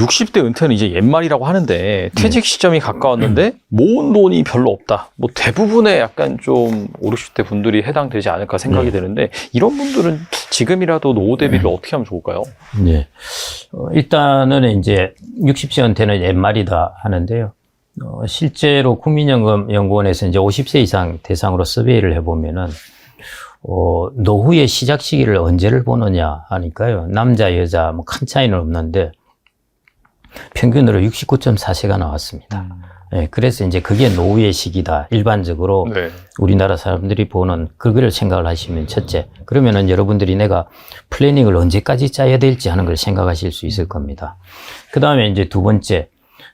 60대 은퇴는 이제 옛말이라고 하는데 퇴직 시점이 가까웠는데 모은 돈이 별로 없다. 뭐 대부분의 약간 좀 5, 60대 분들이 해당되지 않을까 생각이 드는데 이런 분들은 지금이라도 노후 대비를 어떻게 하면 좋을까요? 네. 일단은 이제 60세 은퇴는 옛말이다 하는데요. 실제로 국민연금연구원에서 이제 50세 이상 대상으로 서베이를 해보면은 노후의 시작 시기를 언제를 보느냐 하니까요. 남자, 여자 뭐 큰 차이는 없는데 평균으로 69.4세가 나왔습니다. 네, 그래서 이제 그게 노후의 시기다. 일반적으로 네. 우리나라 사람들이 보는 그걸 생각을 하시면 첫째. 그러면은 여러분들이 내가 플래닝을 언제까지 짜야 될지 하는 걸 생각하실 수 있을 겁니다. 그 다음에 이제 두 번째.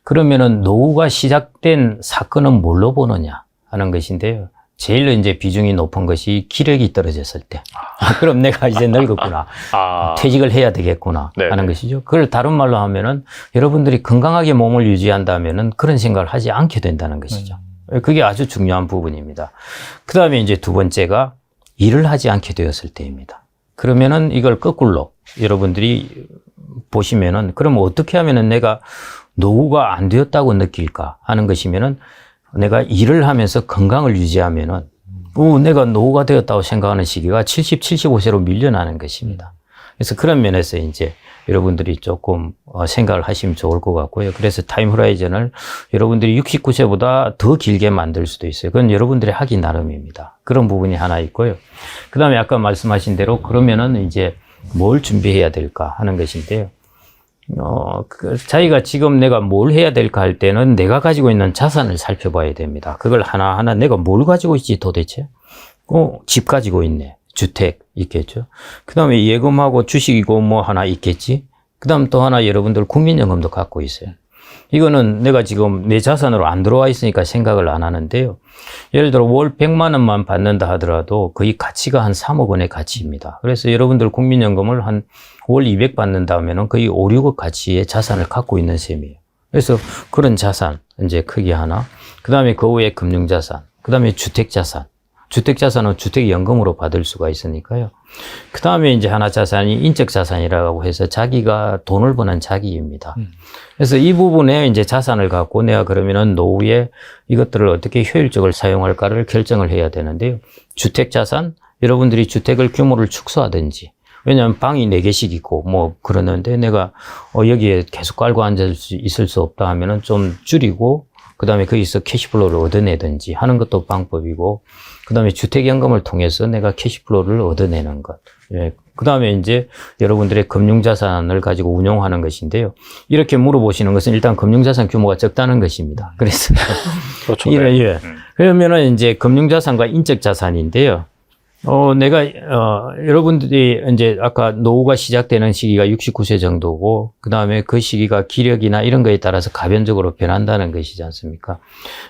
그러면은 노후가 시작된 사건은 뭘로 보느냐 하는 것인데요. 제일 이제 비중이 높은 것이 기력이 떨어졌을 때. 그럼 내가 이제 늙었구나. 퇴직을 해야 되겠구나 하는 것이죠. 그걸 다른 말로 하면은 여러분들이 건강하게 몸을 유지한다면은 그런 생각을 하지 않게 된다는 것이죠. 그게 아주 중요한 부분입니다. 그 다음에 이제 두 번째가 일을 하지 않게 되었을 때입니다. 그러면은 이걸 거꾸로 여러분들이 보시면은 그럼 어떻게 하면은 내가 노후가 안 되었다고 느낄까 하는 것이면은 내가 일을 하면서 건강을 유지하면은 내가 노후가 되었다고 생각하는 시기가 70, 75세로 밀려나는 것입니다. 그래서 그런 면에서 이제 여러분들이 조금 생각을 하시면 좋을 것 같고요. 그래서 타임 호라이즌을 여러분들이 69세보다 더 길게 만들 수도 있어요. 그건 여러분들이 하기 나름입니다. 그런 부분이 하나 있고요. 그 다음에 아까 말씀하신 대로 그러면은 이제 뭘 준비해야 될까 하는 것인데요. 자기가 지금 내가 뭘 해야 될까 할 때는 내가 가지고 있는 자산을 살펴봐야 됩니다. 그걸 하나하나 내가 뭘 가지고 있지 도대체? 집 가지고 있네. 주택 있겠죠. 그 다음에 예금하고 주식이고 뭐 하나 있겠지. 그 다음 또 하나 여러분들 국민연금도 갖고 있어요. 이거는 내가 지금 내 자산으로 안 들어와 있으니까 생각을 안 하는데요. 예를 들어 월 100만 원만 받는다 하더라도 거의 가치가 한 3억 원의 가치입니다. 그래서 여러분들 국민연금을 한 월 200 받는다 하면은 거의 5, 6억 가치의 자산을 갖고 있는 셈이에요. 그래서 그런 자산, 이제 크게 하나. 그 다음에 그 외에 금융자산. 그 다음에 주택자산. 주택자산은 주택연금으로 받을 수가 있으니까요. 그 다음에 이제 하나 자산이 인적자산이라고 해서 자기가 돈을 버는 자기입니다. 그래서 이 부분에 이제 자산을 갖고 내가 그러면은 노후에 이것들을 어떻게 효율적으로 사용할까를 결정을 해야 되는데요. 주택자산, 여러분들이 주택을 규모를 축소하든지, 왜냐하면 방이 4개씩 있고 뭐 그러는데 내가 여기에 계속 깔고 앉을 수 있을 수 없다 하면은 좀 줄이고 그 다음에 거기서 캐시플로우를 얻어내든지 하는 것도 방법이고 그 다음에 주택연금을 통해서 내가 캐시플로우를 얻어내는 것. 예. 그 다음에 이제 여러분들의 금융자산을 가지고 운용하는 것인데요. 이렇게 물어보시는 것은 일단 금융자산 규모가 적다는 것입니다. 그래서. 그렇죠. 예. 그러면은 이제 금융자산과 인적자산인데요. 내가, 여러분들이 이제 아까 노후가 시작되는 시기가 69세 정도고, 그 다음에 그 시기가 기력이나 이런 거에 따라서 가변적으로 변한다는 것이지 않습니까?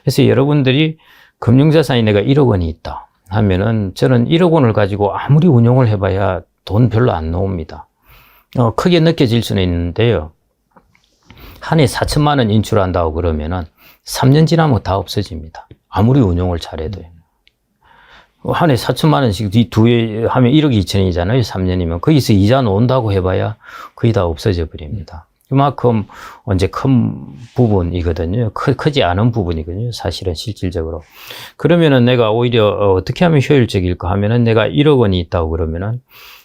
그래서 여러분들이 금융자산이 내가 1억 원이 있다 하면은 저는 1억 원을 가지고 아무리 운용을 해봐야 돈 별로 안 나옵니다. 크게 느껴질 수는 있는데요. 한 해 4천만 원 인출한다고 그러면은 3년 지나면 다 없어집니다. 아무리 운용을 잘해도요. 한 해 4천만 원씩 이 두 해 하면 1억 2천이잖아요. 3년이면. 거기서 이자 놓는다고 해봐야 거의 다 없어져 버립니다. 그만큼 이제 큰 부분이거든요. 크지 않은 부분이거든요. 사실은 실질적으로. 그러면은 내가 오히려 어떻게 하면 효율적일까 하면은 내가 1억 원이 있다고 그러면은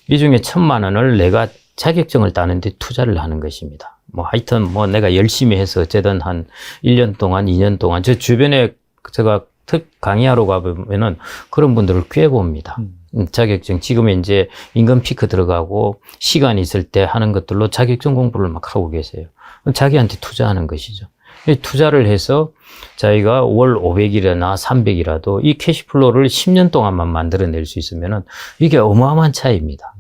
이 중에 1,000만 원을 내가 자격증을 따는데 투자를 하는 것입니다. 뭐 하여튼 뭐 내가 열심히 해서 어쨌든 한 1년 동안, 2년 동안 저 주변에 제가 강의하러 가보면은 그런 분들을 꽤 봅니다. 자격증, 지금은 이제 임금 피크 들어가고 시간이 있을 때 하는 것들로 자격증 공부를 막 하고 계세요. 자기한테 투자하는 것이죠. 투자를 해서 자기가 월 500이라나 300이라도 이 캐시플로우를 10년 동안만 만들어낼 수 있으면은 이게 어마어마한 차이입니다.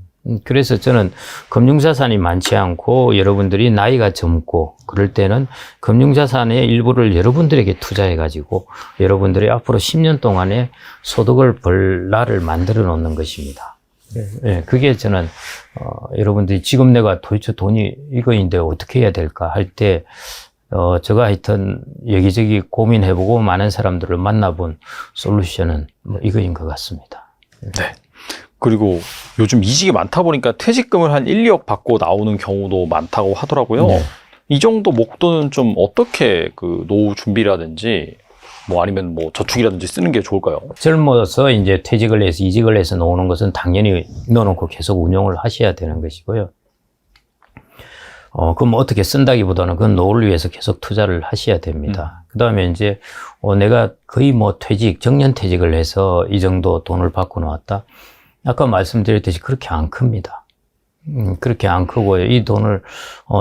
그래서 저는 금융자산이 많지 않고 여러분들이 나이가 젊고 그럴 때는 금융자산의 일부를 여러분들에게 투자해 가지고 여러분들이 앞으로 10년 동안에 소득을 벌 날을 만들어 놓는 것입니다. 네, 그게 저는 여러분들이 지금 내가 도대체 돈이 이거인데 어떻게 해야 될까 할 때 제가 하여튼 여기저기 고민해보고 많은 사람들을 만나본 솔루션은 뭐 이거인 것 같습니다. 네. 그리고 요즘 이직이 많다 보니까 퇴직금을 한 1, 2억 받고 나오는 경우도 많다고 하더라고요. 네. 이 정도 목돈은 좀 어떻게 그 노후 준비라든지 뭐 아니면 뭐 저축이라든지 쓰는 게 좋을까요? 젊어서 이제 퇴직을 해서 이직을 해서 놓는 것은 당연히 넣어놓고 계속 운용을 하셔야 되는 것이고요. 그럼 어떻게 쓴다기보다는 그건 노후를 위해서 계속 투자를 하셔야 됩니다. 그 다음에 이제, 내가 거의 뭐 정년퇴직을 해서 이 정도 돈을 받고 나왔다. 아까 말씀드렸듯이 그렇게 안 큽니다. 그렇게 안 크고요. 이 돈을,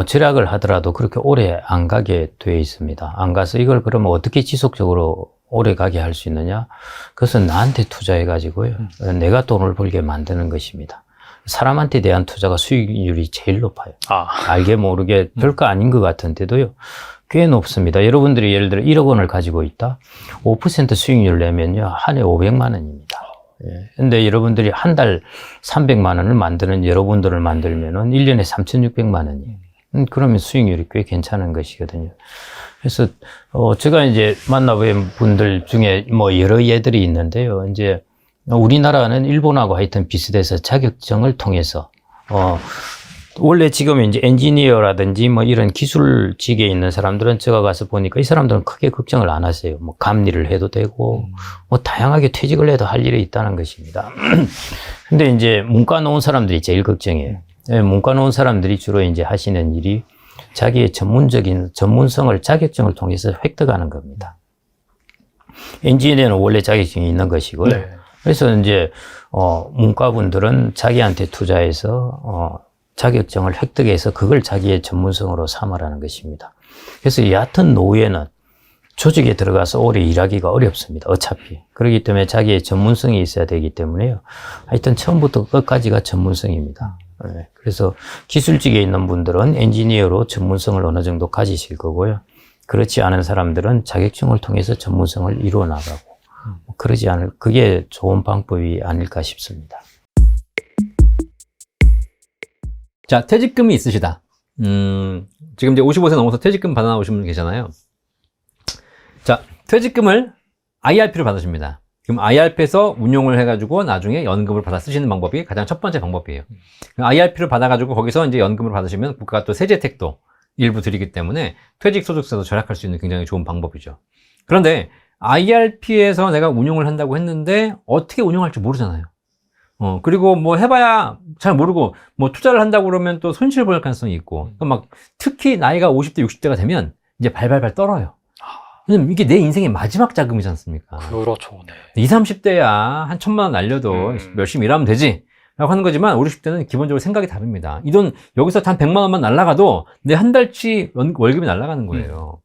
절약을 하더라도 그렇게 오래 안 가게 되어 있습니다. 안 가서 이걸 그러면 어떻게 지속적으로 오래 가게 할 수 있느냐? 그것은 나한테 투자해가지고요. 내가 돈을 벌게 만드는 것입니다. 사람한테 대한 투자가 수익률이 제일 높아요. 알게 모르게 별거 아닌 것 같은데도요. 꽤 높습니다. 여러분들이 예를 들어 1억 원을 가지고 있다. 5% 수익률 내면요. 한 해 500만 원입니다. 근데 여러분들이 한 달 300만 원을 만드는 여러분들을 만들면은 1년에 3,600만 원이에요. 그러면 수익률이 꽤 괜찮은 것이거든요. 그래서, 제가 이제 만나본 분들 중에 뭐 여러 예들이 있는데요. 이제 우리나라는 일본하고 하여튼 비슷해서 자격증을 통해서, 원래 지금 이제 엔지니어라든지 뭐 이런 기술직에 있는 사람들은 제가 가서 보니까 이 사람들은 크게 걱정을 안 하세요. 뭐 감리를 해도 되고, 뭐 다양하게 퇴직을 해도 할 일이 있다는 것입니다. 근데 이제 문과 나온 사람들이 제일 걱정이에요. 문과 나온 사람들이 주로 이제 하시는 일이 자기의 전문성을 자격증을 통해서 획득하는 겁니다. 엔지니어는 원래 자격증이 있는 것이고요. 네. 그래서 이제, 문과분들은 자기한테 투자해서, 자격증을 획득해서 그걸 자기의 전문성으로 삼으라는 것입니다. 그래서 얕은 노후에는 조직에 들어가서 오래 일하기가 어렵습니다. 어차피. 그렇기 때문에 자기의 전문성이 있어야 되기 때문에요. 하여튼 처음부터 끝까지가 전문성입니다. 네. 그래서 기술직에 있는 분들은 엔지니어로 전문성을 어느 정도 가지실 거고요. 그렇지 않은 사람들은 자격증을 통해서 전문성을 이루어 나가고 그러지 않을, 그게 좋은 방법이 아닐까 싶습니다. 자, 퇴직금이 있으시다. 지금 이제 55세 넘어서 퇴직금 받아 나오신 분 계잖아요. 자, 퇴직금을 IRP로 받으십니다. 그럼 IRP에서 운용을 해가지고 나중에 연금을 받아 쓰시는 방법이 가장 첫 번째 방법이에요. IRP를 받아가지고 거기서 이제 연금을 받으시면 국가가 또 세제 혜택도 일부 드리기 때문에 퇴직 소득세도 절약할 수 있는 굉장히 좋은 방법이죠. 그런데 IRP에서 내가 운용을 한다고 했는데 어떻게 운용할지 모르잖아요. 그리고 뭐 해봐야 잘 모르고 뭐 투자를 한다고 그러면 또 손실 볼 가능성이 있고 막 특히 나이가 50대, 60대가 되면 이제 발발발 떨어요. 왜냐면 이게 내 인생의 마지막 자금이지 않습니까? 그렇죠. 네. 20, 30대야 한 1,000만 원 날려도 열심히 일하면 되지 라고 하는 거지만 50, 60대는 기본적으로 생각이 다릅니다. 이 돈 여기서 한 100만 원만 날라가도 내 한 달치 월급이 날라가는 거예요.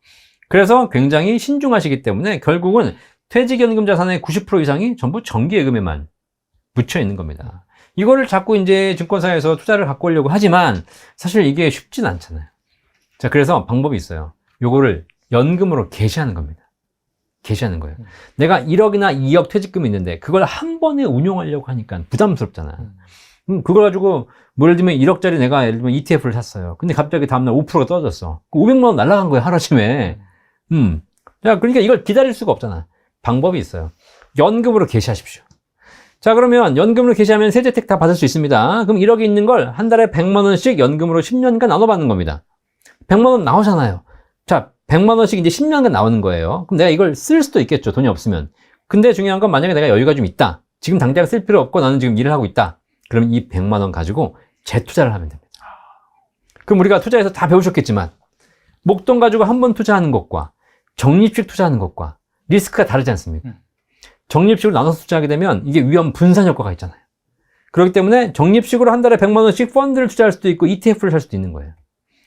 그래서 굉장히 신중하시기 때문에 결국은 퇴직연금 자산의 90% 이상이 전부 정기예금에만 묻혀 있는 겁니다. 이거를 자꾸 이제 증권사에서 투자를 갖고 오려고 하지만 사실 이게 쉽진 않잖아요. 자, 그래서 방법이 있어요. 요거를 연금으로 개시하는 겁니다. 개시하는 거예요. 내가 1억이나 2억 퇴직금이 있는데 그걸 한 번에 운용하려고 하니까 부담스럽잖아. 그걸 가지고 뭐 예를 들면 1억짜리 내가 예를 들면 ETF를 샀어요. 근데 갑자기 다음날 5%가 떨어졌어. 500만 원 날아간 거야, 하루아침에. 자, 그러니까 이걸 기다릴 수가 없잖아. 방법이 있어요. 연금으로 개시하십시오. 자, 그러면 연금으로 개시하면 세제 혜택 다 받을 수 있습니다. 그럼 1억이 있는 걸 한 달에 100만 원씩 연금으로 10년간 나눠받는 겁니다. 100만 원 나오잖아요. 자, 100만 원씩 이제 10년간 나오는 거예요. 그럼 내가 이걸 쓸 수도 있겠죠. 돈이 없으면. 근데 중요한 건 만약에 내가 여유가 좀 있다. 지금 당장 쓸 필요 없고 나는 지금 일을 하고 있다. 그러면 이 100만 원 가지고 재투자를 하면 됩니다. 그럼 우리가 투자에서 다 배우셨겠지만 목돈 가지고 한 번 투자하는 것과 적립식 투자하는 것과 리스크가 다르지 않습니까? 적립식으로 나눠서 투자하게 되면 이게 위험 분산 효과가 있잖아요. 그렇기 때문에 적립식으로 한 달에 100만 원씩 펀드를 투자할 수도 있고 ETF를 살 수도 있는 거예요.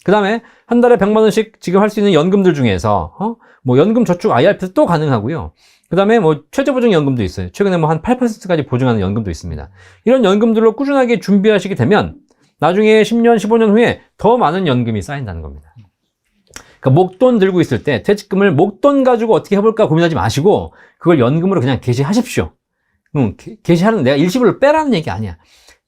그 다음에 한 달에 100만 원씩 지금 할 수 있는 연금들 중에서 뭐 연금 저축 IRP도 또 가능하고요. 그 다음에 뭐 최저보증 연금도 있어요. 최근에 뭐 한 8%까지 보증하는 연금도 있습니다. 이런 연금들로 꾸준하게 준비하시게 되면 나중에 10년, 15년 후에 더 많은 연금이 쌓인다는 겁니다. 그러니까 목돈 들고 있을 때 퇴직금을 목돈 가지고 어떻게 해볼까 고민하지 마시고 그걸 연금으로 그냥 개시하십시오. 개시하는 내가 일시불로 빼라는 얘기 아니야.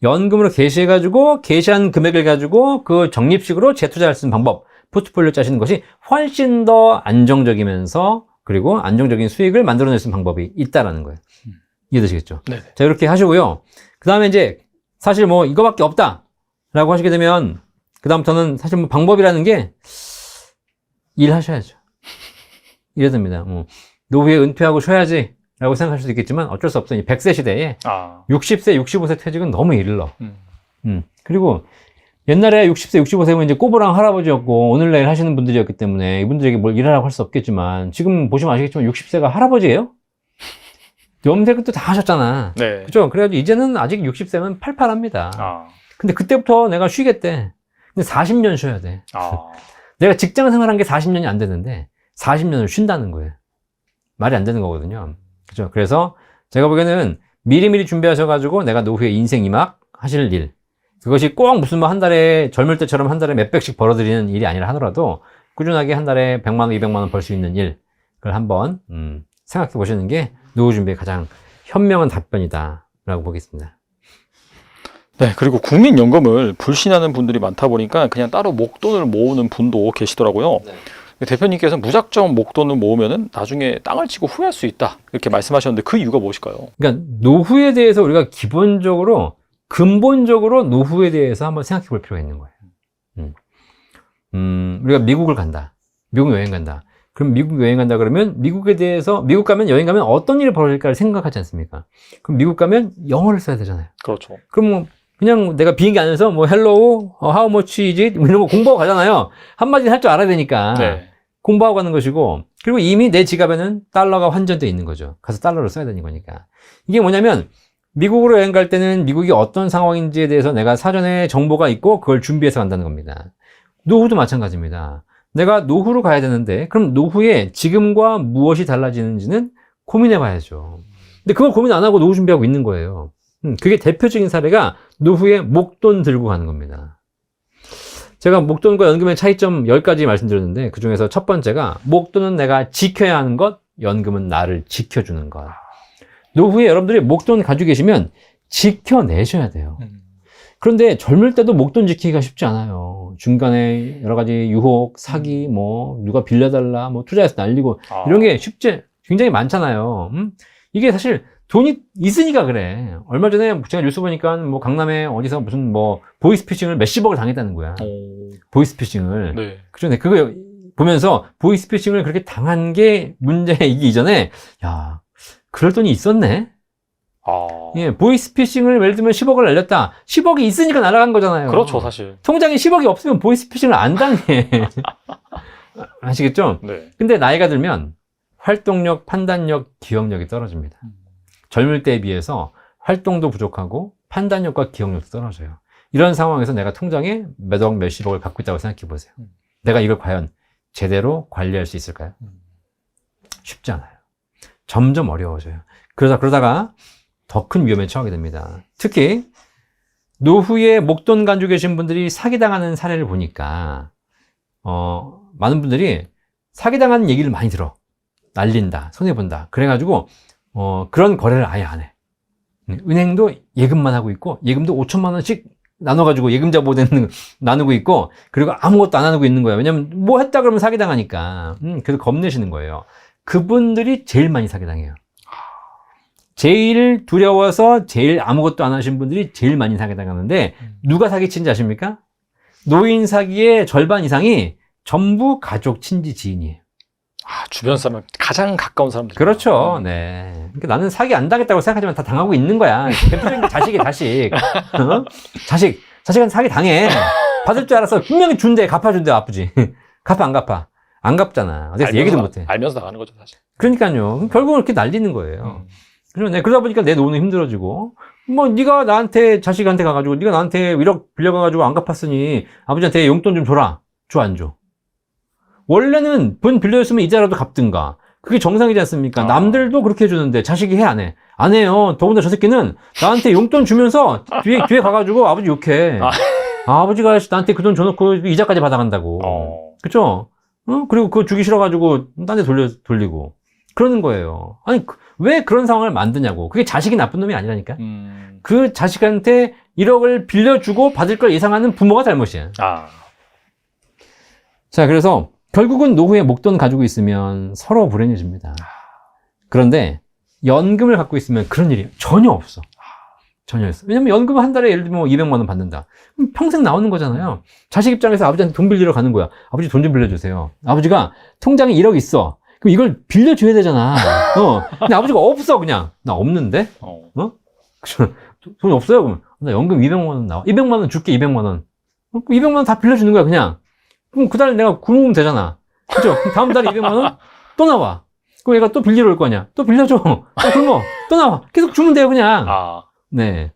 연금으로 개시해가지고 개시한 금액을 가지고 그 적립식으로 재투자할 수 있는 방법, 포트폴리오 짜시는 것이 훨씬 더 안정적이면서 그리고 안정적인 수익을 만들어낼 수 있는 방법이 있다라는 거예요. 이해되시겠죠? 네. 자, 이렇게 하시고요. 그 다음에 이제 사실 뭐 이거밖에 없다라고 하시게 되면 그 다음부터는 사실 뭐 방법이라는 게 일하셔야죠. 이래야 됩니다. 노후에 은퇴하고 쉬어야지 라고 생각할 수도 있겠지만 어쩔 수 없어요. 100세 시대에 60세, 65세 퇴직은 너무 이르러. 그리고 옛날에 60세, 65세면 이제 꼬부랑 할아버지였고 오늘내일 하시는 분들이었기 때문에 이분들에게 뭘 일하라고 할 수 없겠지만 지금 보시면 아시겠지만 60세가 할아버지예요? 염색도 다 하셨잖아. 네. 그죠? 그래가지고 이제는 아직 60세면 팔팔합니다. 근데 그때부터 내가 쉬겠대. 근데 40년 쉬어야 돼. 내가 직장 생활한 게 40년이 안 되는데 40년을 쉰다는 거예요. 말이 안 되는 거거든요. 그죠? 그래서 제가 보기에는 미리미리 준비하셔가지고 내가 노후에 인생 2막 하실 일. 그것이 꼭 무슨 뭐 한 달에 젊을 때처럼 한 달에 몇백씩 벌어들이는 일이 아니라 하더라도 꾸준하게 한 달에 100만 원, 200만 원 벌 수 있는 일을 한번 생각해 보시는 게 노후 준비의 가장 현명한 답변이다라고 보겠습니다. 네, 그리고 국민연금을 불신하는 분들이 많다 보니까 그냥 따로 목돈을 모으는 분도 계시더라고요. 네. 대표님께서 무작정 목돈을 모으면은 나중에 땅을 치고 후회할 수 있다 이렇게 말씀하셨는데 그 이유가 무엇일까요? 그러니까 노후에 대해서 우리가 기본적으로 근본적으로 노후에 대해서 한번 생각해 볼 필요가 있는 거예요. 우리가 미국을 간다. 미국 여행 간다. 그럼 미국 여행 간다 그러면 미국에 대해서 미국 가면 여행 가면 어떤 일이 벌어질까를 생각하지 않습니까? 그럼 미국 가면 영어를 써야 되잖아요. 그렇죠. 그럼 뭐 그냥 내가 비행기 안에서 뭐 hello, how much is it? 이런 거 공부하고 가잖아요. 한마디 할 줄 알아야 되니까. 네. 공부하고 가는 것이고 그리고 이미 내 지갑에는 달러가 환전되어 있는 거죠. 가서 달러를 써야 되는 거니까. 이게 뭐냐면 미국으로 여행 갈 때는 미국이 어떤 상황인지에 대해서 내가 사전에 정보가 있고 그걸 준비해서 간다는 겁니다. 노후도 마찬가지입니다. 내가 노후로 가야 되는데 그럼 노후에 지금과 무엇이 달라지는지는 고민해 봐야죠. 근데 그걸 고민 안 하고 노후 준비하고 있는 거예요. 그게 대표적인 사례가 노후에 목돈 들고 가는 겁니다. 제가 목돈과 연금의 차이점 10가지 말씀드렸는데 그 중에서 첫 번째가 목돈은 내가 지켜야 하는 것, 연금은 나를 지켜주는 것. 노후에 여러분들이 목돈 가지고 계시면 지켜내셔야 돼요. 그런데 젊을 때도 목돈 지키기가 쉽지 않아요. 중간에 여러 가지 유혹, 사기, 뭐 누가 빌려달라, 뭐 투자해서 날리고 이런 게 굉장히 많잖아요. 이게 사실 돈이 있으니까 그래. 얼마 전에 제가 뉴스 보니까 뭐 강남에 어디서 무슨 뭐 보이스피싱을 몇십억을 당했다는 거야. 보이스피싱을. 네. 그죠? 그거 보면서 보이스피싱을 그렇게 당한 게 문제이기 이전에 야, 그럴 돈이 있었네. 예, 보이스피싱을 예를 들면 10억을 날렸다. 10억이 있으니까 날아간 거잖아요. 그렇죠, 사실. 통장에 10억이 없으면 보이스피싱을 안 당해. 아시겠죠? 네. 근데 나이가 들면 활동력, 판단력, 기억력이 떨어집니다. 젊을 때에 비해서 활동도 부족하고 판단력과 기억력도 떨어져요. 이런 상황에서 내가 통장에 몇억, 몇십억을 갖고 있다고 생각해 보세요. 내가 이걸 과연 제대로 관리할 수 있을까요? 쉽지 않아요. 점점 어려워져요. 그러다가 더 큰 위험에 처하게 됩니다. 특히 노후에 목돈 가지고 계신 분들이 사기당하는 사례를 보니까 많은 분들이 사기당하는 얘기를 많이 들어. 날린다, 손해본다. 그래가지고 그런 거래를 아예 안 해. 은행도 예금만 하고 있고 예금도 5천만 원씩 나눠가지고 예금자 보호되는 나누고 있고 그리고 아무것도 안 나누고 있는 거예요. 왜냐면 뭐 했다 그러면 사기당하니까. 그래서 겁내시는 거예요. 그분들이 제일 많이 사기당해요. 제일 두려워서 제일 아무것도 안 하신 분들이 제일 많이 사기당하는데 누가 사기친지 아십니까? 노인 사기의 절반 이상이 전부 가족, 친지, 지인이에요. 주변 사람, 가장 가까운 사람들. 그렇죠. 네. 그러니까 나는 사기 안 당했다고 생각하지만 다 당하고 있는 거야. 대표적인 자식이 자식. 자식은 사기 당해. 받을 줄 알아서 분명히 준대, 갚아준대, 아프지. 갚아, 안 갚아? 안 갚잖아. 어디서 얘기도 못해. 알면서 나가는 거죠, 사실. 그러니까요. 결국은 이렇게 날리는 거예요. 그러다 보니까 내 노는 힘들어지고, 뭐, 네가 나한테, 자식한테 가가지고, 네가 나한테 1억 빌려가가지고 안 갚았으니 아버지한테 용돈 좀 줘라. 줘, 안 줘? 원래는 돈 빌려줬으면 이자라도 갚든가. 그게 정상이지 않습니까? 남들도 그렇게 해주는데 자식이 해, 안 해? 안 해요. 더군다나 저 새끼는 나한테 용돈 주면서 뒤에 가가지고 아버지 욕해. 아버지가 나한테 그 돈 줘놓고 이자까지 받아간다고. 그쵸? 그리고 그거 주기 싫어가지고 딴 데 돌리고. 그러는 거예요. 아니, 왜 그런 상황을 만드냐고. 그게 자식이 나쁜 놈이 아니라니까. 그 자식한테 1억을 빌려주고 받을 걸 예상하는 부모가 잘못이야. 자, 그래서 결국은 노후에 목돈 가지고 있으면 서로 불행해집니다. 그런데 연금을 갖고 있으면 그런 일이 전혀 없어. 전혀 있어. 왜냐면 연금 한 달에 예를 들면 200만 원 받는다. 그럼 평생 나오는 거잖아요. 자식 입장에서 아버지한테 돈 빌리러 가는 거야. 아버지 돈 좀 빌려주세요. 아버지가 통장에 1억 있어. 그럼 이걸 빌려줘야 되잖아. 근데 아버지가 없어, 그냥. 나 없는데? 돈이 없어요? 그러면. 나 연금 200만 원 나와. 200만 원 줄게, 200만 원. 200만 원 다 빌려주는 거야, 그냥. 그럼 그 달에 내가 굶으면 되잖아. 그죠? 다음 달에 200만 원 또 나와. 그럼 얘가 또 빌리러 올 거 아니야. 또 빌려줘. 굶어. 또 나와. 계속 주면 돼요, 그냥. 네.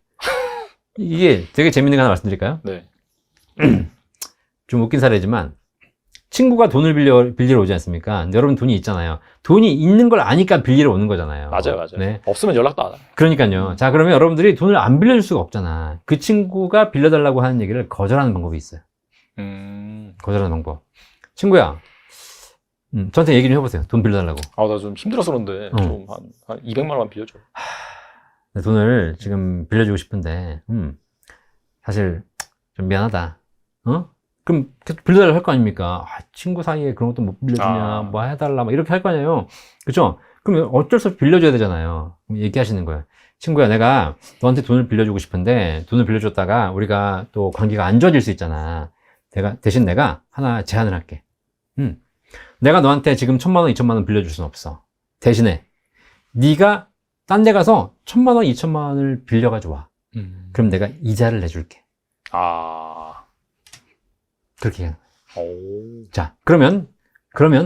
이게 되게 재밌는 거 하나 말씀드릴까요? 네. 좀 웃긴 사례지만, 친구가 돈을 빌리러 오지 않습니까? 근데 여러분 돈이 있잖아요. 돈이 있는 걸 아니까 빌리러 오는 거잖아요. 맞아요. 네. 없으면 연락도 안 해요. 그러니까요. 자, 그러면 여러분들이 돈을 안 빌려줄 수가 없잖아. 그 친구가 빌려달라고 하는 얘기를 거절하는 방법이 있어요. 거절하는 방법. 친구야, 저한테 얘기 좀 해보세요. 돈 빌려달라고. 나 좀 힘들어서 그런데 좀 한 200만 원만 빌려줘. 내 돈을 지금 빌려주고 싶은데, 사실 좀 미안하다. 그럼 계속 빌려달라고 할 거 아닙니까? 친구 사이에 그런 것도 못 빌려주냐, 뭐 해달라, 막 이렇게 할 거 아니에요. 그쵸? 그럼 어쩔 수 없이 빌려줘야 되잖아요. 그럼 얘기하시는 거예요. 친구야, 내가 너한테 돈을 빌려주고 싶은데, 돈을 빌려줬다가 우리가 또 관계가 안 좋아질 수 있잖아. 대신 내가 하나 제안을 할게. 내가 너한테 지금 1,000만 원, 2,000만 원 빌려줄 순 없어. 대신에 네가 딴 데 가서 1,000만 원, 2,000만 원을 빌려가지고 와. 그럼 내가 이자를 내줄게. 그렇게 해요. 자, 그러면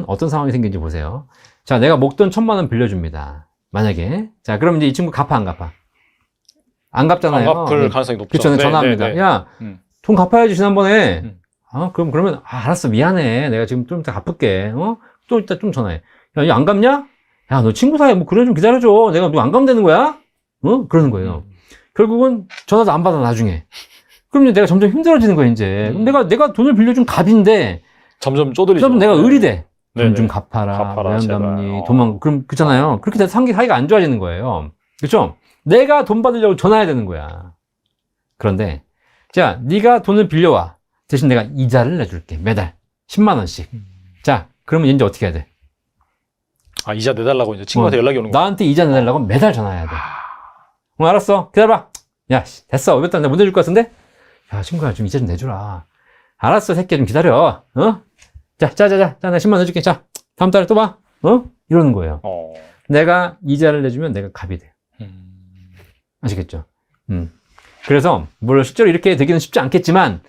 어떤 상황이 생긴지 보세요. 자, 내가 목돈 1,000만 원 빌려줍니다. 만약에. 자, 그럼 이제 이 친구 갚아, 안 갚아? 안 갚잖아요. 안 갚을 가능성이 높죠. 그쵸, 전화합니다. 야, 돈 갚아야지, 지난번에. 그러면, 알았어, 미안해. 내가 지금 좀 이따 갚을게. 또 이따 좀 전화해. 야, 이거 안 갚냐? 야, 너 친구 사이에 뭐, 그래, 좀 기다려줘. 내가 뭐 안 갚으면 되는 거야? 그러는 거예요. 결국은 전화도 안 받아, 나중에. 그럼 이제 내가 점점 힘들어지는 거야, 이제. 그럼 내가 돈을 빌려준 갑인데. 점점 쪼들리죠. 점점 내가 을이 돼. 네네. 좀 갚아라. 왜 안 제발. 갚니? 그럼, 그렇잖아요. 그렇게 돼서 사이가 안 좋아지는 거예요. 그렇죠? 내가 돈 받으려고 전화해야 되는 거야. 그런데, 자, 네가 돈을 빌려와. 대신 내가 이자를 내줄게. 매달 10만 원씩. 자, 그러면 이제 어떻게 해야 돼? 이자 내달라고 이제 친구한테 연락이 오는 거야. 나한테 이자 내달라고 매달 전화해야 돼. 알았어. 기다려봐. 야, 됐어. 몇 달 내가 못 내줄 것 같은데? 야, 친구야, 좀 이자 좀 내주라. 알았어, 새끼야, 좀 기다려. 자, 내가 10만 원 내줄게. 자, 다음 달에 또 봐. 이러는 거예요. 내가 이자를 내주면 내가 갑이 돼요. 아시겠죠? 그래서, 물론 실제로 이렇게 되기는 쉽지 않겠지만,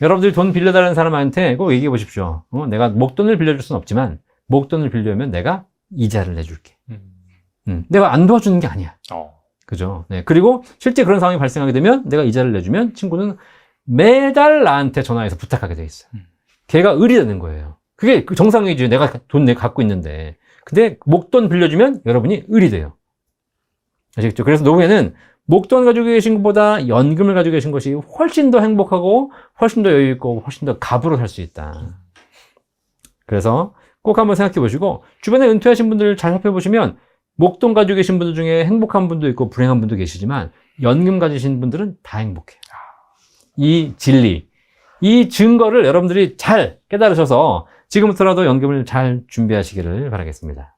여러분들이 돈 빌려달라는 사람한테 꼭 얘기해 보십시오. 내가 목돈을 빌려줄 수는 없지만, 목돈을 빌려면 내가 이자를 내줄게. 내가 안 도와주는 게 아니야. 그죠? 네. 그리고 실제 그런 상황이 발생하게 되면 내가 이자를 내주면 친구는 매달 나한테 전화해서 부탁하게 돼 있어요. 걔가 을이 되는 거예요. 그게 정상이지. 내가 갖고 있는데. 근데 목돈 빌려주면 여러분이 을이 돼요. 아시겠죠? 그래서 노후에는 목돈 가지고 계신 것보다 연금을 가지고 계신 것이 훨씬 더 행복하고 훨씬 더 여유 있고 훨씬 더 갑으로 살 수 있다. 그래서 꼭 한번 생각해 보시고 주변에 은퇴하신 분들을 잘 살펴보시면 목돈 가지고 계신 분들 중에 행복한 분도 있고 불행한 분도 계시지만 연금 가지신 분들은 다 행복해요. 이 진리, 이 증거를 여러분들이 잘 깨달으셔서 지금부터라도 연금을 잘 준비하시기를 바라겠습니다.